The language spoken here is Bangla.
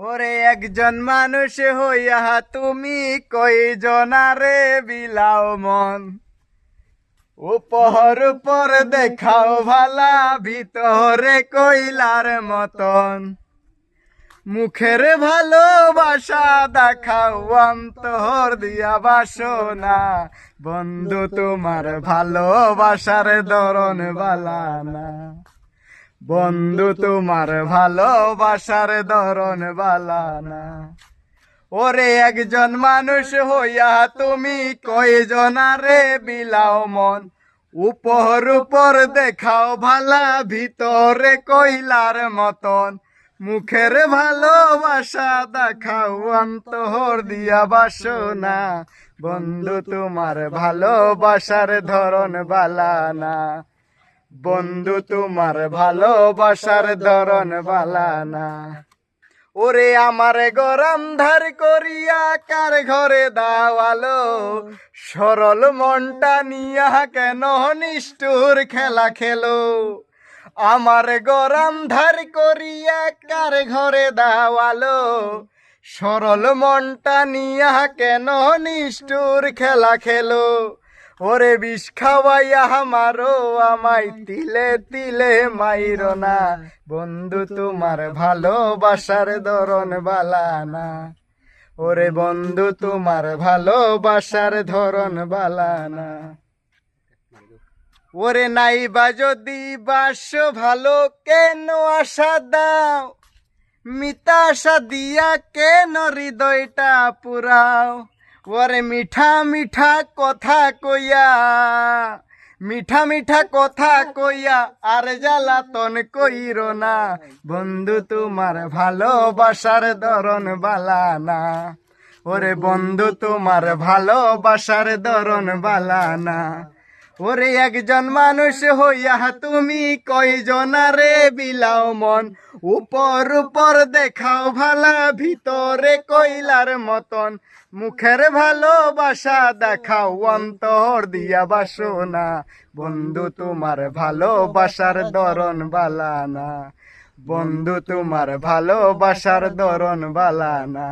ওরে একজন মানুষ হইয়া তুমি কয়জনারে বিলাও মন, উপর উপর দেখাও ভালা ভিতরে কইলার মতন। মুখের ভালোবাসা দেখাও অন্তর দিয়া বাসনা, বন্ধু তোমার ভালোবাসার ধরন বালানা, বন্ধু তোমার ভালোবাসার ধরন বালানা। ওরে একজন মানুষ হইয়া তুমি কয়জনারে বিলাও মন, উপর উপর দেখাও ভালা ভিতরে কইলার মতন। মুখের ভালোবাসা দেখাও অন্তর দিয়া বাসনা, বন্ধু তোমার ভালোবাসার ধরন বালানা, বন্ধু তোমার ভালোবাসার ধরন বালানা। ওরে আমার গরম ধার করিয়া কার ঘরে দাওয়ালো, সরল মনটা নিয়া কেন নিষ্ঠুর খেলা খেলো। আমার গরম ধার করিয়া কার ঘরে দাওয়ালো, সরল মনটা নিয়া কেন নিষ্ঠুর খেলা খেলো। ওরে বিষ খাওয়াইয়া আমারও আমায় তিলে তিলে মাইরো না, বন্ধু তোমার ভালোবাসার ধরন বালানা। ওরে বন্ধু তোমার ভালোবাসার ধরন বালানা। ওরে নাইবা যদি বাসো ভালো কেন আশা দাও, মিতা আশা দিয়া কেন হৃদয়টা পুরাও। ওরে মিঠা মিঠা কথা কইয়া, মিঠা মিঠা কথা কইয়া আর জ্বালাতন কইরো না, বন্ধু তোমার ভালোবাসার ধরন বালানা। ওরে বন্ধু তোমার ভালোবাসার ধরন বালানা। ওরে একজন মানুষ হইয়া তুমি কয়জনারে বিলাও মন, উপর উপর দেখাও ভালা ভিতরে কইলার মতন। মুখের ভালোবাসা দেখাও অন্তর দিয়া বাসনা, বন্ধু তোমার ভালোবাসার ধরন বালানা, বন্ধু তোমার ভালোবাসার ধরন বালানা।